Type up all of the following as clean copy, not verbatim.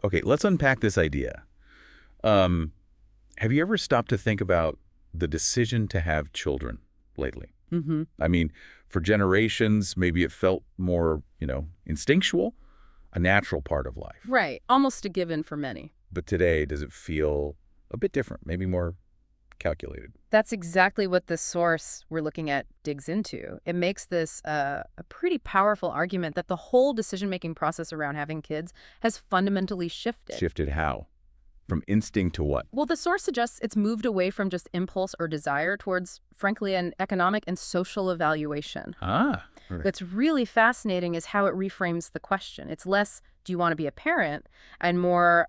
Okay, let's unpack this idea. Um, have you ever stopped to think about the decision to have children lately? Mm-hmm. I mean, for generations, maybe it felt more, instinctual, a natural part of life. Right. Almost a given for many. But today, does it feel a bit different, maybe more calculated? That's exactly what the source we're looking at digs into. It makes this a pretty powerful argument that the whole decision-making process around having kids has fundamentally shifted. Shifted how? From instinct to what? Well, the source suggests it's moved away from just impulse or desire towards, frankly, an economic and social evaluation. Ah, all right. What's really fascinating is how it reframes the question. It's less, do you want to be a parent, and more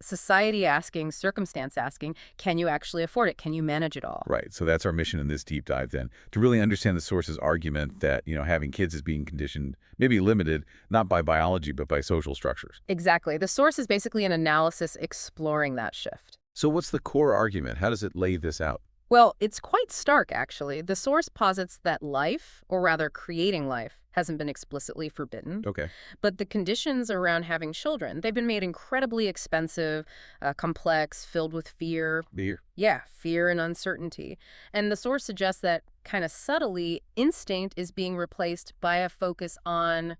society asking, circumstance asking, can you actually afford it? Can you manage it all? Right. So that's our mission in this deep dive then, to really understand the source's argument that, having kids is being conditioned, maybe limited, not by biology, but by social structures. Exactly. The source is basically an analysis exploring that shift. So what's the core argument? How does it lay this out? Well, it's quite stark, actually. The source posits that life, or rather creating life, hasn't been explicitly forbidden. Okay. But the conditions around having children, they've been made incredibly expensive, complex, filled with fear. Beer. Yeah, fear and uncertainty. And the source suggests that, kind of subtly, instinct is being replaced by a focus on,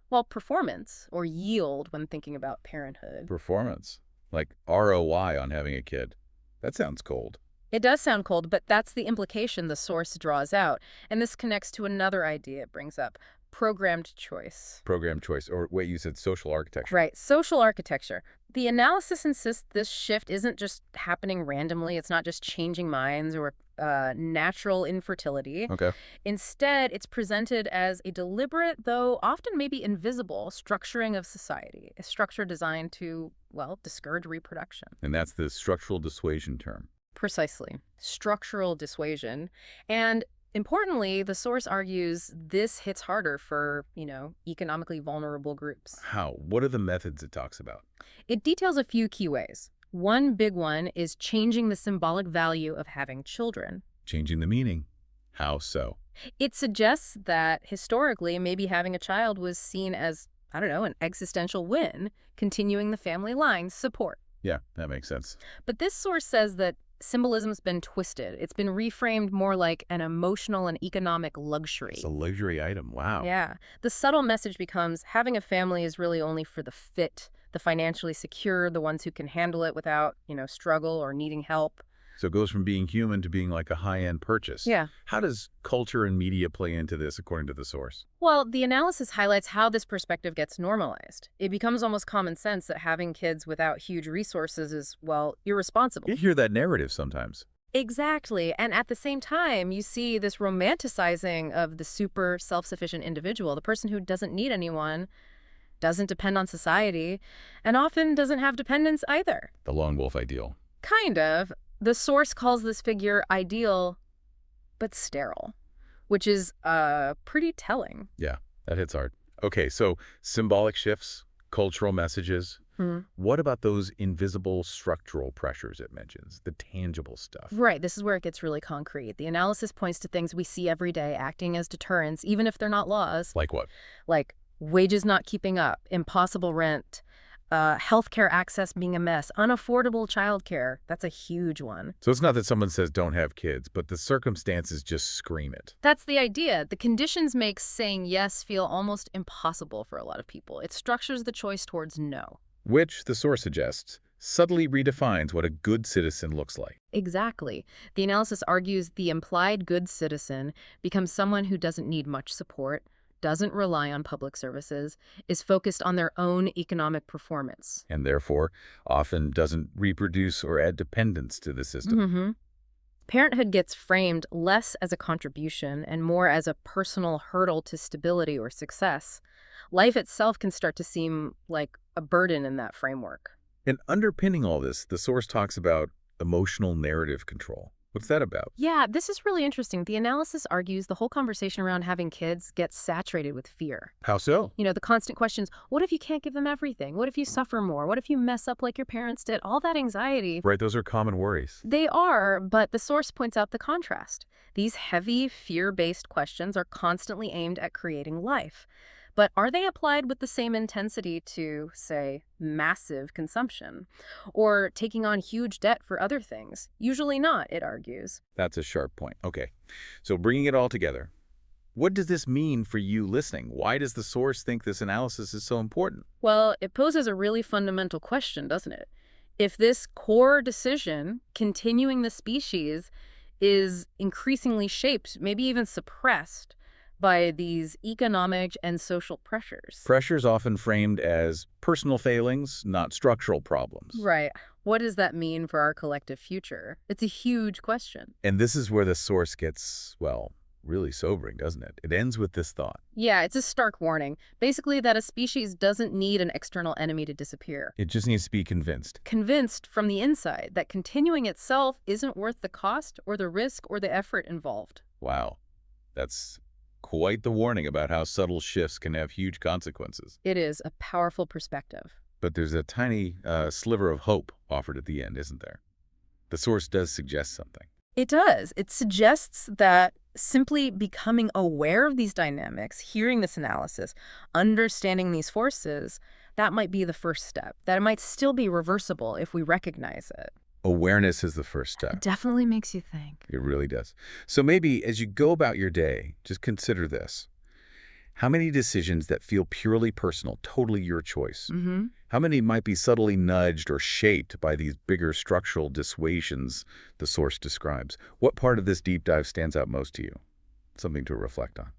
well, performance or yield when thinking about parenthood. Performance. Like ROI on having a kid. That sounds cold. It does sound cold, but that's the implication the source draws out. And this connects to another idea it brings up, programmed choice. Program choice. Or wait, you said social architecture. Right, social architecture. The analysis insists this shift isn't just happening randomly. It's not just changing minds or natural infertility. Okay. Instead, it's presented as a deliberate, though often maybe invisible, structuring of society, a structure designed to, well, discourage reproduction. And that's the structural dissuasion term. Precisely. Structural dissuasion. And importantly, the source argues this hits harder for, economically vulnerable groups. How? What are the methods it talks about? It details a few key ways. One big one is changing the symbolic value of having children. Changing the meaning. How so? It suggests that historically, maybe having a child was seen as, I don't know, an existential win, continuing the family line's support. Yeah, that makes sense. But this source says that symbolism's been twisted. It's been reframed more like an emotional and economic luxury. It's a luxury item. Wow. Yeah. The subtle message becomes having a family is really only for the fit, the financially secure, the ones who can handle it without, struggle or needing help. So it goes from being human to being like a high-end purchase. Yeah. How does culture and media play into this, according to the source? Well, the analysis highlights how this perspective gets normalized. It becomes almost common sense that having kids without huge resources is, well, irresponsible. You hear that narrative sometimes. Exactly. And at the same time, you see this romanticizing of the super self-sufficient individual, the person who doesn't need anyone, doesn't depend on society, and often doesn't have dependents either. The lone wolf ideal. Kind of. The source calls this figure ideal, but sterile, which is pretty telling. Yeah, that hits hard. Okay, so symbolic shifts, cultural messages. What about those invisible structural pressures it mentions, the tangible stuff? Right, this is where it gets really concrete. The analysis points to things we see every day acting as deterrents, even if they're not laws. Like what? Like wages not keeping up, impossible rent, healthcare access being a mess, unaffordable childcare. That's a huge one. So it's not that someone says don't have kids, but the circumstances just scream it. That's the idea. The conditions make saying yes feel almost impossible for a lot of people. It structures the choice towards no. Which, the source suggests, subtly redefines what a good citizen looks like. Exactly. The analysis argues the implied good citizen becomes someone who doesn't need much support, doesn't rely on public services, is focused on their own economic performance. And therefore, often doesn't reproduce or add dependence to the system. Mm-hmm. Parenthood gets framed less as a contribution and more as a personal hurdle to stability or success. Life itself can start to seem like a burden in that framework. And underpinning all this, the source talks about emotional narrative control. What's that about? Yeah, this is really interesting. The analysis argues the whole conversation around having kids gets saturated with fear. How so? The constant questions, what if you can't give them everything? What if you suffer more? What if you mess up like your parents did? All that anxiety. Right, those are common worries. They are, but the source points out the contrast. These heavy, fear-based questions are constantly aimed at creating life. But are they applied with the same intensity to, say, massive consumption or taking on huge debt for other things? Usually not, it argues. That's a sharp point. Okay, so bringing it all together, what does this mean for you listening? Why does the source think this analysis is so important? Well, it poses a really fundamental question, doesn't it? If this core decision, continuing the species, is increasingly shaped, maybe even suppressed, by these economic and social pressures. Pressures often framed as personal failings, not structural problems. Right. What does that mean for our collective future? It's a huge question. And this is where the source gets, well, really sobering, doesn't it? It ends with this thought. Yeah, it's a stark warning. Basically, that a species doesn't need an external enemy to disappear. It just needs to be convinced. Convinced from the inside that continuing itself isn't worth the cost or the risk or the effort involved. Wow, that's quite the warning about how subtle shifts can have huge consequences. It is a powerful perspective. But there's a tiny sliver of hope offered at the end, isn't there? The source does suggest something. It does. It suggests that simply becoming aware of these dynamics, hearing this analysis, understanding these forces, that might be the first step. That it might still be reversible if we recognize it. Awareness is the first step. It definitely makes you think. It really does. So maybe as you go about your day, just consider this. How many decisions that feel purely personal, totally your choice? How many might be subtly nudged or shaped by these bigger structural dissuasions the source describes? What part of this deep dive stands out most to you? Something to reflect on.